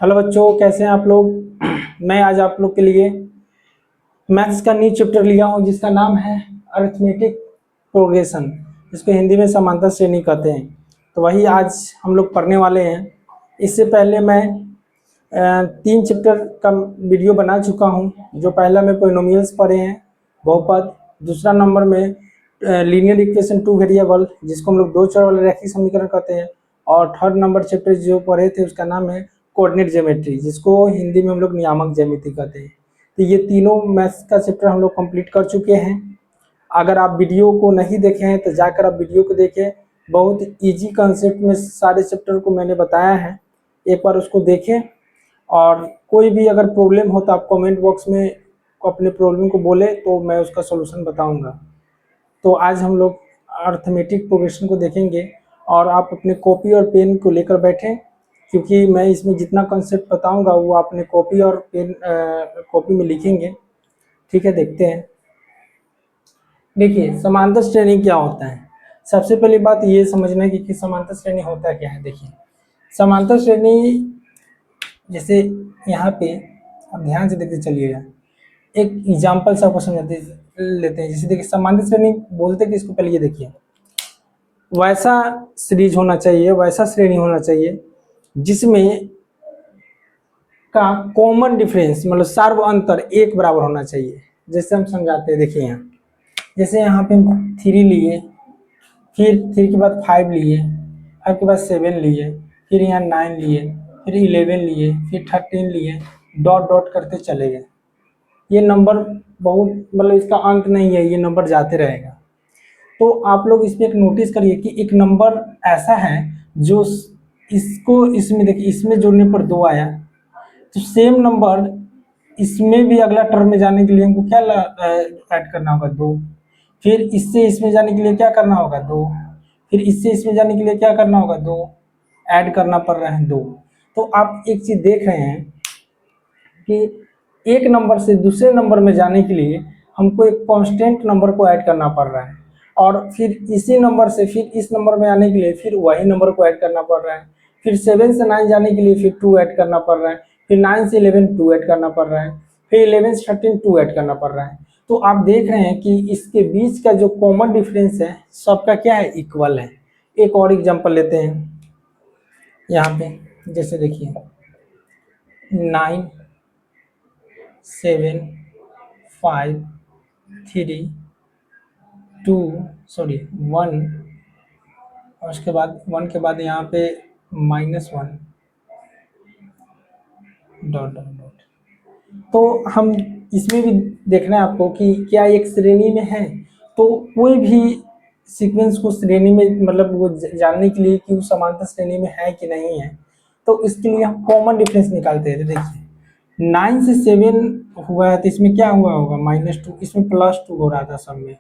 Hello बच्चों, कैसे हैं आप लोग। मैं आज आप लोग के लिए मैथ्स का न्यू चैप्टर लिया हूं जिसका नाम है अरिथमेटिक प्रोग्रेशन, जिसको हिंदी में समांतर श्रेणी कहते हैं। तो वही आज हम लोग पढ़ने वाले हैं। इससे पहले मैं 3 चैप्टर का वीडियो बना चुका हूं। जो पहला में पोलिनोमियल्स पढ़े हैं, बहुपद। दूसरा नंबर में लीनियर इक्वेशन टू वेरिएबल, जिसको हम लोग दो चर वाले रैखिक समीकरण कहते हैं। और थर्ड नंबर चैप्टर जो पढ़े थे उसका नाम है कोऑर्डिनेट ज्योमेट्री, जिसको हिंदी में हम लोग नियामक ज्यामिति कहते हैं। तो ये तीनों मैथ्स का चैप्टर हम लोग कंप्लीट कर चुके हैं। अगर आप वीडियो को नहीं देखे हैं तो जाकर आप वीडियो को देखें। बहुत इजी कंसेप्ट में सारे चैप्टर को मैंने बताया है, एक बार उसको देखें। और कोई भी अगर प्रॉब्लम हो तो आप कमेंट बॉक्स में अपने प्रॉब्लम को बोले तो मैं उसका सलूशन बताऊंगा। तो आज हम लोग अरिथमेटिक प्रोग्रेशन को देखेंगे और आप अपने कॉपी और पेन को लेकर बैठें, क्योंकि मैं इसमें जितना कंसेप्ट बताऊंगा वो आपने कॉपी और पेन कॉपी में लिखेंगे। ठीक है, देखते हैं। देखिए, समांतर श्रेणी क्या होता है। सबसे पहली बात ये समझना है कि समांतर श्रेणी होता क्या है। देखिए, समांतर श्रेणी जैसे यहाँ पे आप ध्यान से देखते चलिएगा। एक एग्जाम्पल से आपको समझाते लेते हैं। जैसे देखिए, समांतर श्रेणी बोलते कि इसको पहले ये देखिए, वैसा सीरीज होना चाहिए, वैसा श्रेणी होना चाहिए जिसमें का कॉमन डिफरेंस मतलब सार्व अंतर एक बराबर होना चाहिए। जैसे हम समझाते हैं, देखिए यहाँ जैसे यहाँ पे हम 3 लिए, फिर 3 के बाद 5 लिए, 5 के बाद 7 लिए, फिर यहाँ 9 लिए, फिर 11 लिए, फिर 13 लिए, डॉट डॉट करते चले गए। ये नंबर बहुत मतलब इसका अंत नहीं है, ये नंबर जाते रहेगा। तो आप लोग इसमें एक नोटिस करिए कि एक नंबर ऐसा है जो इसको इसमें देखिए, इसमें जोड़ने पर 2 आया, तो सेम नंबर इसमें भी अगला टर्म में जाने के लिए हमको क्या ऐड करना होगा, 2। फिर इससे इसमें जाने के लिए क्या करना होगा, 2। फिर इससे इसमें जाने के लिए क्या करना होगा, 2 ऐड करना पड़ रहा है, 2। तो आप एक चीज देख रहे हैं कि एक नंबर से दूसरे नंबर में जाने के लिए हमको एक कांस्टेंट नंबर को ऐड करना पड़ रहा है, और फिर इसी नंबर से फिर इस नंबर में आने के लिए फिर वही नंबर को ऐड करना पड़ रहा है। फिर 7 से 9 जाने के लिए फिर 2 ऐड करना पड़ रहा है। फिर 9 से 11 2 ऐड करना पड़ रहा है। फिर 11 से 13 2 ऐड करना पड़ रहा है। तो आप देख रहे हैं कि इसके बीच का जो कॉमन डिफरेंस है सबका क्या है, इक्वल है। एक और एग्जांपल लेते हैं यहाँ पे। जैसे देखिए 9 7 5 3 2 सॉरी 1, और उसके बाद 1 के बाद यहाँ पे -1 डॉट डॉट डॉट। तो हम इसमें भी देखना है आपको कि क्या एक श्रेणी में है। तो कोई भी सीक्वेंस को श्रेणी में मतलब वो जानने के लिए कि वो समांतर श्रेणी में है कि नहीं है, तो इसके लिए हम कॉमन डिफरेंस निकालते हैं। तो देखिए 9 से 7 हुआ है तो इसमें क्या हुआ होगा, -2, इसमें +2 हो रहा था सब में।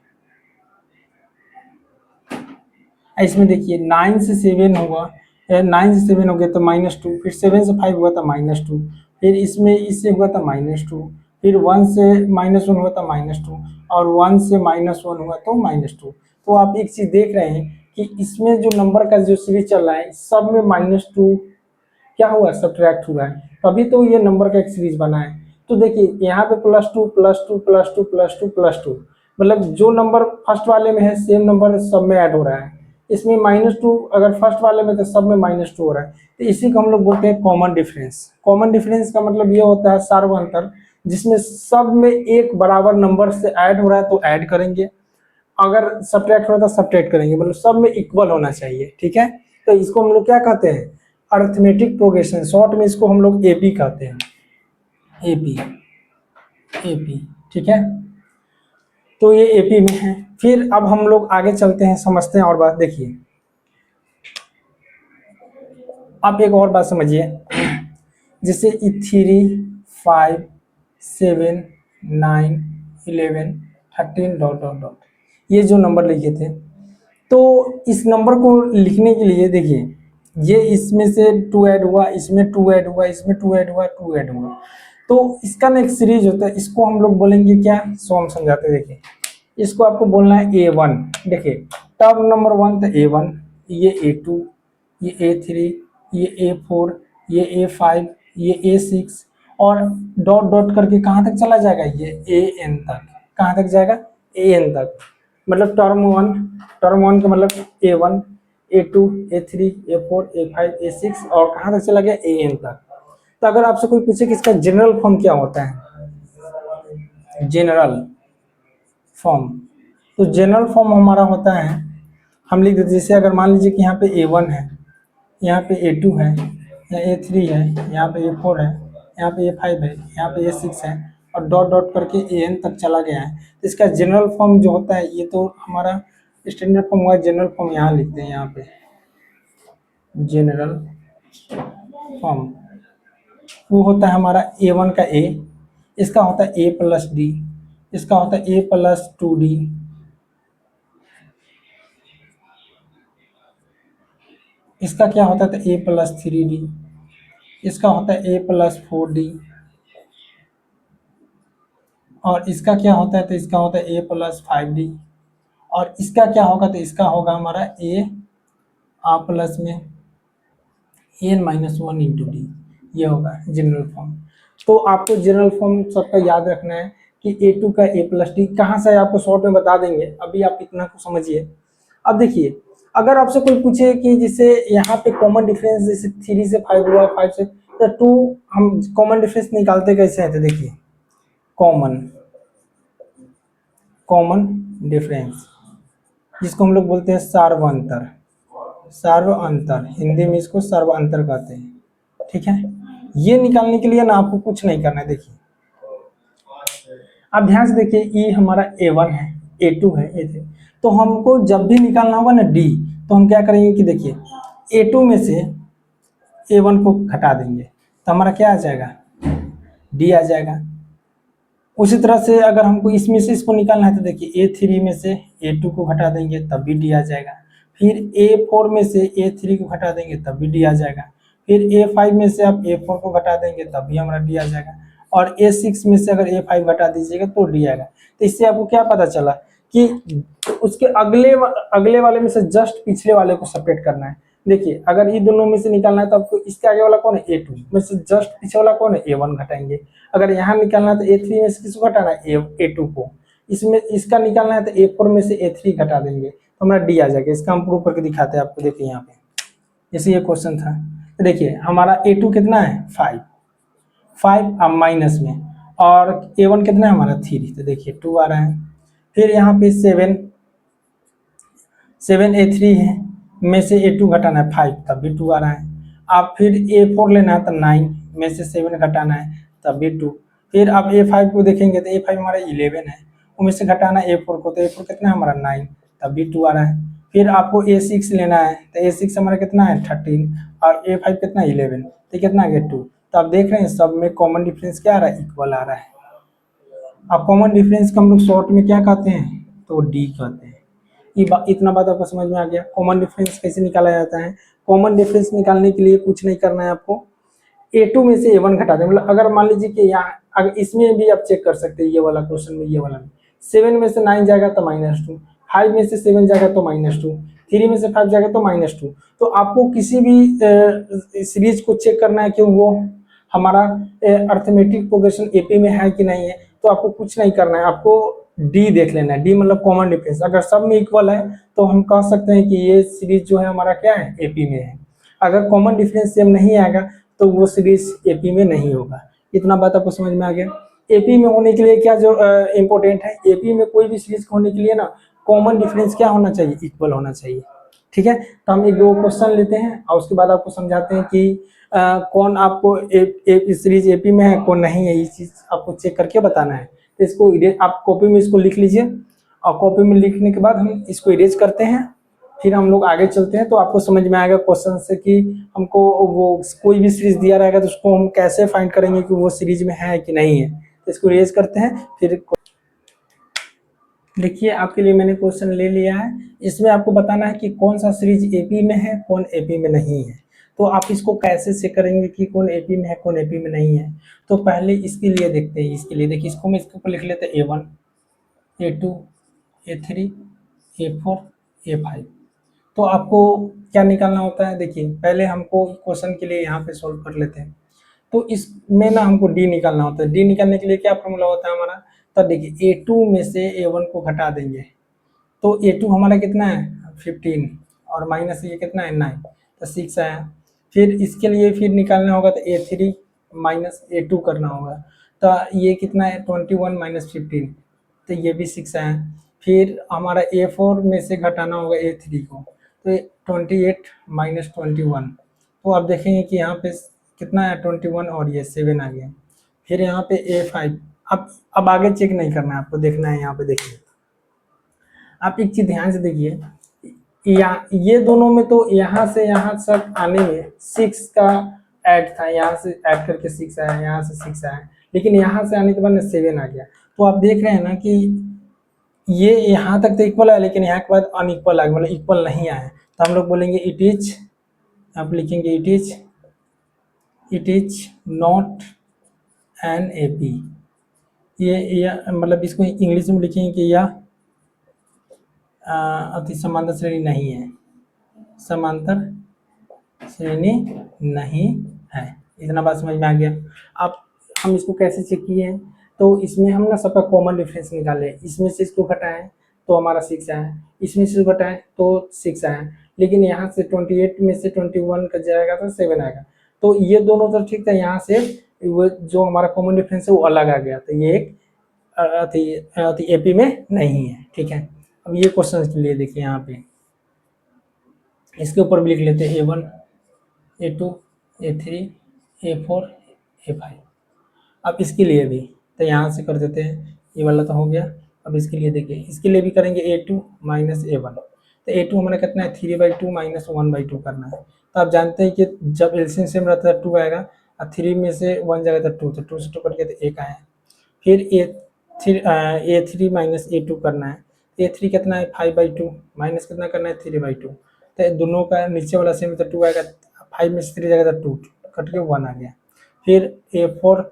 इसमें देखिए 9 से 7 होगा, 9 से 7 हो गया तो -2, फिर 7 से 5 हुआ था -2, फिर इसमें इससे हुआ था -2, फिर 1 से -1 हुआ था -2, और 1 से -1 हुआ तो -2। तो आप एक चीज देख रहे हैं कि इसमें जो नंबर का जो सीरीज चल रहा है सब में -2 क्या हुआ, सब्ट्रैक्ट हुआ है, तभी तो ये नंबर का एक सीरीज बना है। तो देखिए यहाँ पे +2 +2 +2 +2 +2, मतलब जो नंबर फर्स्ट वाले में है सेम नंबर सब में ऐड हो रहा है। इसमें -2 अगर फर्स्ट वाले में तो सब में -2 हो रहा है, तो इसी को हम लोग बोलते हैं कॉमन डिफरेंस। कॉमन डिफरेंस का मतलब ये होता है सार्व अंतर, जिसमें सब में एक बराबर नंबर से ऐड हो रहा है तो ऐड करेंगे, अगर सब्ट्रैक्ट हो रहा है तो सब्ट्रैक्ट करेंगे, मतलब सब में इक्वल होना चाहिए। ठीक है, तो इसको हम लोग क्या कहते हैं, अरिथमेटिक प्रोग्रेशन। शॉर्ट में इसको हम लोग एपी कहते हैं, एपी एपी। ठीक है, तो ये एपी में है। फिर अब हम लोग आगे चलते हैं, समझते हैं और बात। देखिए आप एक और बात समझिए, जैसे 3 5 7 9 11 13 डॉट डॉट डॉट, ये जो नंबर लिखे थे, तो इस नंबर को लिखने के लिए देखिए ये इसमें से 2 ऐड हुआ, इसमें 2 ऐड हुआ, इसमें 2 ऐड हुआ, 2 ऐड हुआ, तो इसका ना एक सीरीज होता है, इसको हम लोग बोलेंगे क्या, सो हम समझाते हैं। देखिए इसको आपको बोलना है A1। देखिए टर्म नंबर 1 तो A1, ये A2, ये A3, ये A4, ये A5, ये A6 और डॉट डॉट करके कहाँ तक चला जाएगा, ये AN तक। कहाँ तक जाएगा, AN तक। मतलब टर्म वन का मतलब A1 A2 A3 A4 A5 A6 और कहाँ तक चला गया, AN तक। तो अगर आपसे कोई पूछे कि इसका जनरल फॉर्म क्या होता है, जनरल फॉर्म, तो जनरल फॉर्म हमारा होता है, हम लिख देते जैसे अगर मान लीजिए कि यहाँ पे A1 है, यहाँ पे A2 है, यहाँ A3 है, यहाँ पे A4 है, यहाँ पे A5 है, यहाँ पे A6 है और डॉट डॉट करके AN तक चला गया है, तो इसका जनरल फॉर्म जो होता है, ये तो हमारा स्टैंडर्ड फॉर्म हुआ, जनरल फॉर्म यहाँ लिखते हैं, यहाँ पे जनरल फॉर्म वो होता है हमारा A1 का A, इसका होता है A+D, इसका होता है A+2D, इसका क्या होता है, तो A+3D, इसका होता है A+4D और इसका क्या होता है, तो इसका होता है A+5D और इसका क्या होगा, तो इसका होगा हमारा A प्लस में N-1 इंटू डी, ये होगा जनरल फॉर्म। तो आपको जनरल फॉर्म सबका याद रखना है कि A2 का A+D कहाँ से है, आपको शॉर्ट में बता देंगे, अभी आप इतना को समझिए। अब देखिए, अगर आपसे कोई पूछे कि जैसे यहाँ पे कॉमन डिफरेंस जैसे 3 से 5 हुआ, 5 से तो 2, हम कॉमन डिफरेंस निकालते कैसे हैं, तो देखिए कॉमन कॉमन डिफरेंस जिसको हम लोग बोलते हैं सार्व अंतर, सार्व अंतर, हिंदी में इसको सर्व अंतर कहते हैं, ठीक है। ये निकालने के लिए ना आपको कुछ नहीं करना है, देखिए आप ध्यान से देखिए, ई हमारा A1 है, A2 है, A3, तो हमको जब भी निकालना होगा ना डी, तो हम क्या करेंगे कि देखिए A2 में से A1 को घटा देंगे तो हमारा क्या आ जाएगा, डी आ जाएगा। उसी तरह से अगर हमको इसमें से इसको निकालना है तो देखिए A3 में से A2 को घटा देंगे तब भी डी आ जाएगा, फिर A4 में से A3 को घटा देंगे तब भी डी आ जाएगा, फिर A5 में से आप A4 को घटा देंगे तब भी हमारा डी आ जाएगा, और A6 में से अगर A5 घटा दीजिएगा तो डी आएगा। तो इससे आपको क्या पता चला कि उसके अगले वाले में से जस्ट पिछले वाले को सेपरेट करना है। देखिए अगर ये दोनों में से निकालना है तो आपको इसके आगे वाला कौन है, A2 में से जस्ट पीछे वाला कौन है, A1 घटाएंगे। अगर यहाँ निकालना है तो A3 में से किसको घटाना है, A2 को। इसमें इसका निकालना है तो A4 में से A3 घटा देंगे तो हमारा डी आ जाएगा। इसका हम प्रूव करके दिखाते हैं आपको, देखिए यहाँ पे जैसे ये क्वेश्चन था, तो देखिए हमारा A2 कितना है, 5 अब माइनस में, और A1 कितना है हमारा 3, तो देखिए 2 आ रहा है। फिर यहाँ पे 7 A3 है में से A2 घटाना है 5, तब भी 2 आ रहा है। अब फिर A4 लेना है तो 9 में से 7 घटाना है तब भी 2। फिर अब A5 को देखेंगे तो A5 हमारा 11 है, उनमें से घटाना है A4 को, तो A4 कितना है हमारा 9, तब भी 2 आ रहा है। फिर आपको A6 लेना है तो A6 हमारा कितना है 13 और A5 कितना 11, तो कितना आ गया 2। तो आप देख रहे हैं सब में कॉमन डिफरेंस क्या आ रहा है, इक्वल आ रहा है। अब कॉमन डिफरेंस को हम लोग शॉर्ट में क्या कहते हैं, तो डी कहते हैं। इतना बात आपको समझ में आ गया। कॉमन डिफरेंस कैसे निकाला जाता है, कॉमन डिफरेंस निकालने के लिए कुछ नहीं करना है आपको, A2 में से A1 घटा दें। मतलब अगर मान लीजिए कि यहाँ अगर इसमें भी आप चेक कर सकते हैं, ये वाला क्वेश्चन में, ये वाला में 7 में से 9 जाएगा तो -2, 5 में से 7 जाएगा तो -2, 3 में से 5 जाएगा तो -2। तो आपको किसी भी सीरीज को चेक करना है कि वो हमारा अर्थमेटिक प्रोग्रेशन एपी में है कि नहीं है, तो आपको कुछ नहीं करना है, आपको डी देख लेना है। डी मतलब कॉमन डिफरेंस, अगर सब में इक्वल है तो हम कह सकते हैं कि ये सीरीज जो है हमारा क्या है, एपी में है। अगर कॉमन डिफरेंस सेम नहीं आएगा तो वो सीरीज एपी में नहीं होगा। इतना बात आपको समझ में आ गया। एपी में होने के लिए क्या जो इम्पोर्टेंट है, एपी में कोई भी सीरीज होने के लिए ना कॉमन डिफरेंस क्या होना चाहिए, इक्वल होना चाहिए। ठीक है, तो हम एक दो क्वेश्चन लेते हैं और उसके बाद आपको समझाते हैं कि कौन आपको सीरीज एपी में है कौन नहीं है, ये चीज आपको चेक करके बताना है। तो इसको आप कॉपी में इसको लिख लीजिए और कॉपी में लिखने के बाद हम इसको इरेज करते हैं, फिर हम लोग आगे चलते हैं। तो आपको समझ में आएगा क्वेश्चन से कि हमको वो कोई भी सीरीज दिया रहेगा तो उसको हम कैसे फाइंड करेंगे कि वो सीरीज में है कि नहीं है। तो इसको इरेज करते हैं। फिर देखिए आपके लिए मैंने क्वेश्चन ले लिया है, इसमें आपको बताना है कि कौन सा सीरीज एपी में है कौन एपी में नहीं है। तो आप इसको कैसे चेक करेंगे कि कौन एपी में है कौन एपी में नहीं है। तो पहले इसके लिए देखते हैं, इसके लिए देखिए इसको मैं इसके ऊपर लिख लेते हैं A1 A2 A3 A4 A5। तो आपको क्या निकालना होता है, देखिए पहले हमको क्वेश्चन के लिए यहाँ पे सॉल्व कर लेते हैं। तो इसमें ना हमको डी निकालना होता है। डी निकालने के लिए क्या फॉर्मूला होता है हमारा, तब देखिए A2 में से A1 को घटा देंगे तो A2 हमारा कितना है 15 और माइनस ये कितना है 9, तो 6 आया। फिर इसके लिए फिर निकालना होगा तो A3 माइनस A2 करना होगा, तो ये कितना है 21 माइनस 15, तो ये भी 6 आया। फिर हमारा A4 में से घटाना होगा A3 को, तो 28 माइनस 21, तो आप देखेंगे कि यहाँ पे कितना है 21 और ये 7 आ गया। फिर यहाँ पे A5, अब आगे चेक नहीं करना है आपको, देखना है यहाँ पे। देखिए आप एक चीज ध्यान से देखिए, या ये दोनों में तो यहाँ से यहाँ तक आने में 6 का ऐड था, यहाँ से ऐड करके 6 आया, यहाँ से 6 आया, लेकिन यहाँ से आने के बाद 7 आ गया। तो आप देख रहे हैं ना कि ये यहाँ तक तो इक्वल है, लेकिन यहाँ के बाद अनइक्वल आ गया, मतलब इक्वल नहीं आया। तो हम लोग बोलेंगे इट इज, आप लिखेंगे it is not an AP. ये मतलब इसको इंग्लिश में लिखेंगे कि यह अति समांतर श्रेणी नहीं है, समांतर श्रेणी नहीं है। इतना बात समझ में आ गया। अब हम इसको कैसे चेक किए हैं, तो इसमें हम ना सबका कॉमन डिफरेंस निकाले, इसमें से इसको घटाएं तो हमारा 6 आया, इसमें से घटाएं तो 6 आया, लेकिन यहाँ से 28 में से 21 का जाएगा तो 7 आएगा। तो ये दोनों तो ठीक था, यहाँ से वो जो हमारा कॉमन डिफरेंस है वो अलग आ गया, तो ये एक एपी में नहीं है। ठीक है, अब ये क्वेश्चन के लिए देखिए यहाँ पे, इसके ऊपर भी लिख लेते हैं A1 A2 A3 A4 A5। अब इसके लिए भी तो यहाँ से कर देते हैं, ये वाला तो हो गया। अब इसके लिए देखिए, इसके लिए भी करेंगे A2 माइनस A1, तो A2 हमारा कितना है 3/2 माइनस 1/2 करना है। तो आप जानते हैं कि जब एलसीएम सेम रहता है 2 आएगा, और 3 में से 1 जाएगा तो 2, तो 2 से 2 कट गया तो 1 आया। फिर A3 माइनस A2 करना है, A3 कितना है 5/2 माइनस कितना करना है 3/2, तो दोनों का नीचे वाला सेम तो 2 आएगा, 5 में से 3 जाएगा तो 2 कट के 1 आ गया। फिर A4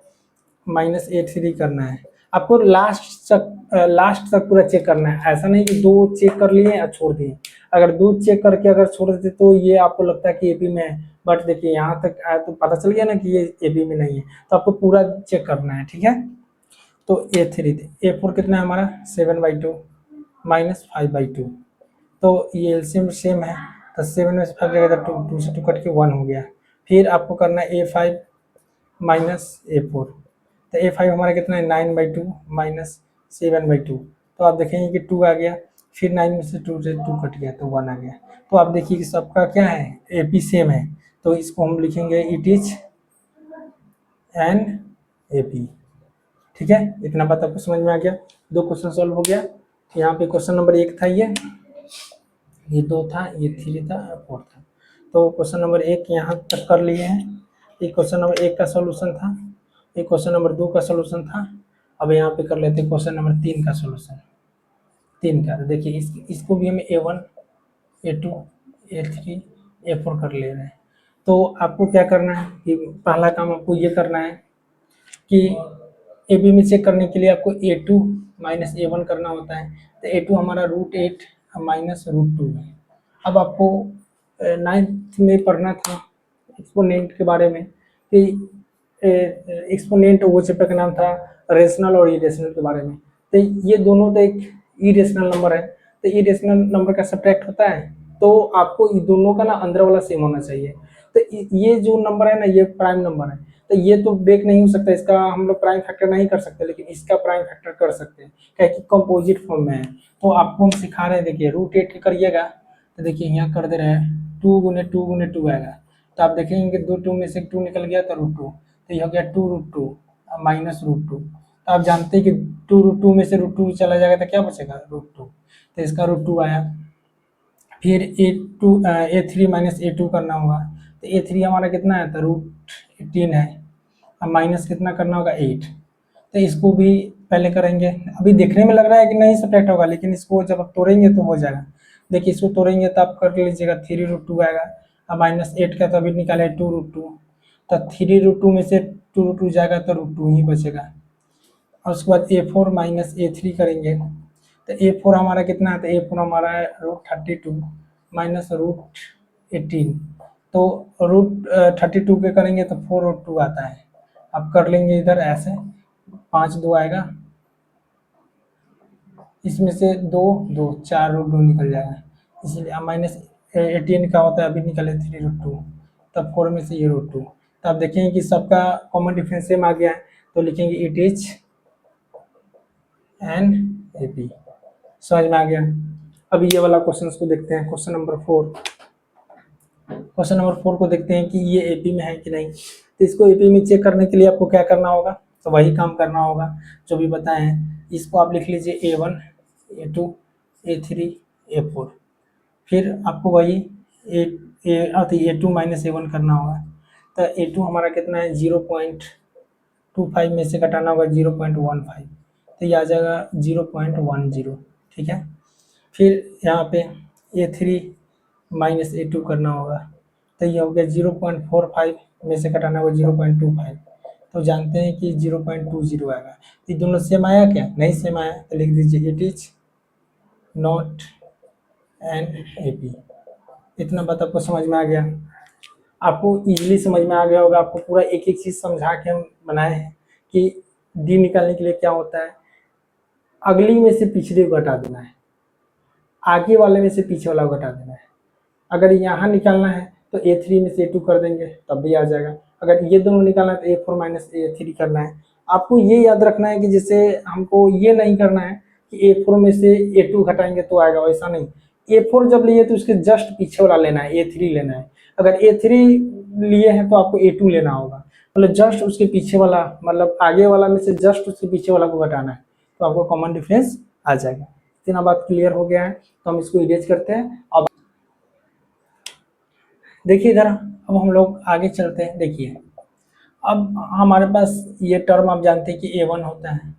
माइनस A3 करना है, आपको लास्ट तक पूरा चेक करना है, ऐसा नहीं कि 2 चेक कर लिए और छोड़ दिए। अगर 2 चेक करके अगर छोड़ देते तो ये आपको लगता है कि एपी में है, बट देखिए यहाँ तक आया तो पता चल गया ना कि ये एपी में नहीं है, तो आपको पूरा चेक करना है। ठीक है, तो A4 कितना है हमारा 7/2 माइनस 5/2, तो ये एलसीएम सेम है, तो 7 में से 5 जाएगा तो 2 से 2 कट के 1 हो गया। फिर आपको करना है A5 माइनस A4, तो A5 हमारा कितना है 9/2 माइनस 7/2, तो आप देखेंगे कि 2 आ गया। फिर 9 में से 2 कट गया तो 1 आ गया। तो आप देखिए कि सबका क्या है एपी सेम है, तो इसको हम लिखेंगे इट इज एन एपी। ठीक है, इतना बात आपको समझ में आ गया। 2 क्वेश्चन सॉल्व हो गया। यहाँ पे क्वेश्चन नंबर 1 था, ये 2 था, ये 3 था, 4 था। तो क्वेश्चन नंबर 1 यहाँ तक कर लिए हैं। ये क्वेश्चन नंबर 1 का सॉल्यूशन था, ये क्वेश्चन नंबर 2 का सॉल्यूशन था। अब यहाँ पे कर लेते हैं क्वेश्चन नंबर 3 का सॉल्यूशन। 3 का तो देखिए इसको भी हम A1 A2 A3 A4 कर ले रहे हैं। तो आपको क्या करना है कि पहला काम आपको ये करना है कि ए बी में चेक करने के लिए आपको A2 माइनस A1 करना होता है। तो A2 हमारा √8 माइनस √2 है। अब आपको 9th में पढ़ना था एक्सपोनेंट के बारे में, कि एक्सपोनेंट वो चैप्टर का नाम था रेशनल और इरेशनल के बारे में। तो ये दोनों तो एक इरेशनल नंबर है, तो इरेशनल नंबर का सब्ट्रैक्ट होता है, तो आपको इन दोनों का ना अंदर वाला सेम होना चाहिए। तो ये जो नंबर है ना ये प्राइम नंबर है, तो ये तो ब्रेक नहीं हो सकता, इसका हम लोग प्राइम फैक्टर नहीं कर सकते, लेकिन इसका प्राइम फैक्टर कर सकते हैं, क्या कि कंपोजिट फॉर्म में है। तो आपको हम सिखा रहे हैं, देखिए √8 करिएगा तो देखिए यहाँ कर दे रहे हैं 2 गुने 2 गुने 2 आएगा, तो आप देखेंगे कि 2 में से 2 निकल गया तो √2, तो ये हो गया 2√2 माइनस √2। तो आप जानते हैं कि 2√2 में से √2 चला जाएगा तो क्या बचेगा √2, तो इसका √2 आया। फिर A3 माइनस A2 करना होगा, तो A3 हमारा कितना है तो √18 है, अब माइनस कितना करना होगा 8, तो इसको भी पहले करेंगे। अभी देखने में लग रहा है कि नहीं सब्ट्रैक्ट होगा, लेकिन इसको जब आप तोड़ेंगे तो हो जाएगा। देखिए इसको तोड़ेंगे तो आप कर लीजिएगा 3√2 आएगा, अब माइनस 8 का तो अभी निकाले 2√2, तो 3√2 में से 2√2 जाएगा तो √2 ही बचेगा। और उसके बाद A4 माइनस A3 करेंगे, तो A4 हमारा कितना है, तो A4 हमारा है √32 माइनस √18, तो √32 के करेंगे तो 4√2 आता है, अब कर लेंगे इधर ऐसे, 5 2 आएगा, इसमें से 2 2 4 रूट 2 निकल जाएगा, इसलिए अब -18 का होता है, अभी निकले 3 रूट 2, तब 4 में से ये रूट 2, तो आप देखेंगे कि सबका कॉमन डिफरेंस सेम आ गया है, तो लिखेंगे it is an A P. समझ में आ गया। अब ये वाला क्वेश्चन को देखते हैं, क्वेश्चन नंबर 4। क्वेश्चन नंबर 4 को देखते हैं कि ये एपी में है कि नहीं। तो इसको एपी में चेक करने के लिए आपको क्या करना होगा, तो वही काम करना होगा जो भी बताए हैं। इसको आप लिख लीजिए A1 A2 A3 A4, फिर आपको वही A2 माइनस A1 करना होगा। तो A2 हमारा कितना है 0.25 में से घटाना होगा 0.15, तो ये आ जाएगा 0.10, ठीक है। फिर यहाँ पे A3 माइनस A2 करना होगा, तो ये हो गया 0.45 में से घटाना होगा 0.25, तो जानते हैं कि 0.20 आएगा। ये दोनों सेम आया क्या, नहीं सेम आया, तो लिख दीजिए it is not an A P. इतना बात आपको समझ में आ गया, आपको इजीली समझ में आ गया होगा। आपको पूरा एक एक चीज़ समझा के हम बनाए हैं कि डी निकालने के लिए क्या होता है, अगली में से पिछले को घटा देना है, आगे वाले में से पीछे वाला को घटा देना है। अगर यहाँ निकालना है तो A3 में से A2 कर देंगे तब भी आ जाएगा। अगर ये दोनों निकालना है तो A4 माइनस A3 करना है। आपको ये याद रखना है कि जैसे हमको ये नहीं करना है कि A4 में से A2 घटाएंगे तो आएगा, वैसा नहीं। A4 जब लिए तो उसके जस्ट पीछे वाला लेना है, A3 लेना है। अगर A3 लिए हैं तो आपको A2 लेना होगा, मतलब जस्ट उसके पीछे वाला, मतलब आगे वाला में से जस्ट उसके पीछे वाला को घटाना है, तो आपको कॉमन डिफरेंस आ जाएगा। इतना बात क्लियर हो गया है, तो हम इसको इरेज करते हैं। अब देखिए इधर, अब हम लोग आगे चलते हैं। देखिए अब हमारे पास ये टर्म आप जानते हैं कि A1 होता है,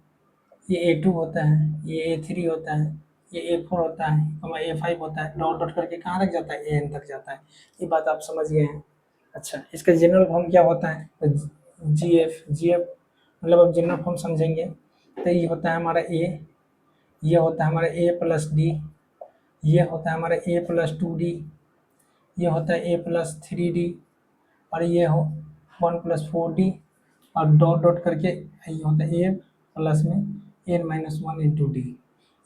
ये A2 होता है, ये A3 होता है, ये A4 होता है, A5 होता है, डॉट डॉट करके कहाँ तक जाता है, AN तक जाता है। ये बात आप समझ गए हैं। अच्छा, इसका जनरल फॉर्म क्या होता है, तो GF मतलब अब जनरल फॉर्म समझेंगे तो ये होता है हमारा A, ये होता है हमारा A प्लस D, ये होता है हमारा A प्लस 2D, ये होता है A प्लस 3D, और ये हो 1 प्लस 4D, और डॉट डॉट करके ये होता है A प्लस में N माइनस 1 इंटू डी।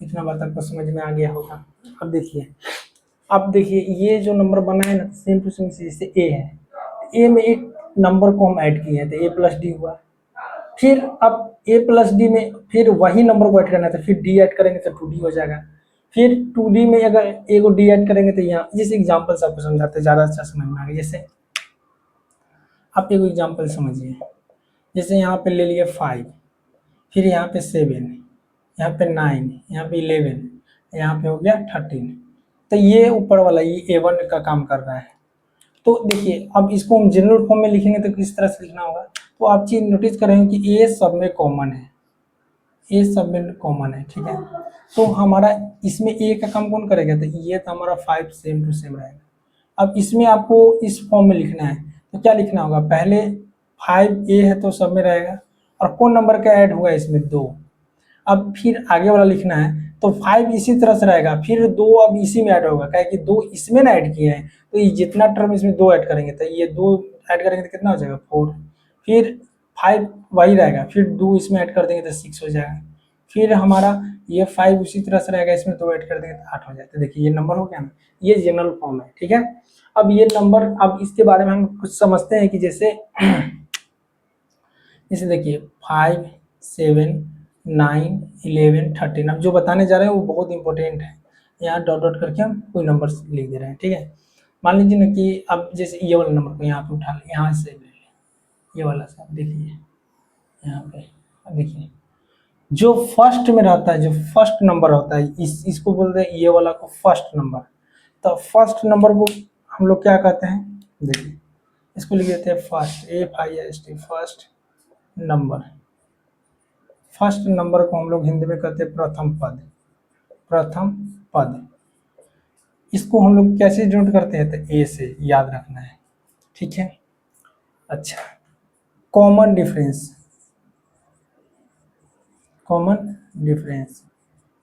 इतना बात आपको समझ में आ गया होगा। अब देखिए ये जो नंबर बना है ना, सेम टू सेम जैसे A है, A में एक नंबर को हम ऐड किए हैं तो A प्लस डी हुआ। फिर अब A प्लस डी में फिर वही नंबर को ऐड करना है, तो फिर D ऐड करेंगे तो 2D हो जाएगा। फिर 2D में अगर A को D ऐड करेंगे तो यहाँ जैसे एग्जाम्पल से आपको समझाते हैं, ज़्यादा अच्छा समझ में आ गया। जैसे आप एक एग्जाम्पल समझिए, जैसे यहाँ पे ले लिए 5, फिर यहाँ पे 7, यहाँ पे 9, यहाँ पे 11, यहाँ पे हो गया 13, तो ये ऊपर वाला ये A1 का काम कर रहा है। तो देखिए अब इसको हम जनरल फॉर्म में लिखेंगे तो किस तरह से लिखना होगा, तो आप चीज नोटिस करेंगे कि ए सब में कॉमन है, ए सब में कॉमन है, ठीक है। तो हमारा इसमें ए का काम कौन करेगा, तो ये तो हमारा 5 सेम टू सेम रहेगा। अब इसमें आपको इस फॉर्म में लिखना है तो क्या लिखना होगा, पहले 5A है तो सब में रहेगा, और कौन नंबर का ऐड हुआ इसमें 2। अब फिर आगे वाला लिखना है तो 5 इसी तरह से रहेगा, फिर 2 अब इसी में ऐड होगा, क्या कि 2 इसमें ना ऐड किए हैं, तो ये जितना टर्म इसमें 2 ऐड करेंगे तो ये 2 ऐड करेंगे तो कितना हो जाएगा 4, फिर 5 वही रहेगा, फिर 2 इसमें ऐड कर देंगे तो 6 हो जाएगा, फिर हमारा ये 5 उसी तरह से रहेगा, इसमें 2 ऐड कर देंगे तो 8 हो जाएगा। तो देखिए ये नंबर हो गया ना, ये जनरल फॉर्म है, ठीक है। अब ये नंबर, अब इसके बारे में हम कुछ समझते हैं कि जैसे जैसे देखिए 5 7 9 11 13, अब जो बताने जा रहे हैं वो बहुत इंपॉर्टेंट है, यहाँ डॉट डॉट करके हम कोई नंबर लिख दे रहे हैं, ठीक है। मान लीजिए ना कि अब जैसे ये वाला नंबर को यहाँ पे उठा लें, यहाँ से ले लें, ये वाला सा देखिए यहाँ पे, अब देखिए जो फर्स्ट में रहता है, जो फर्स्ट नंबर होता है, इसको बोलते हैं ये वाला को फर्स्ट नंबर। तो फर्स्ट नंबर को हम लोग क्या कहते हैं, देखिए इसको लिख देते हैं first, FIRST, first number. First number को हम लोग हिंदी में कहते हैं प्रथम पद, प्रथम पद। इसको हम लोग कैसे डिनोट करते हैं, तो ए से, याद रखना है, ठीक है। अच्छा, कॉमन डिफरेंस, कॉमन डिफरेंस,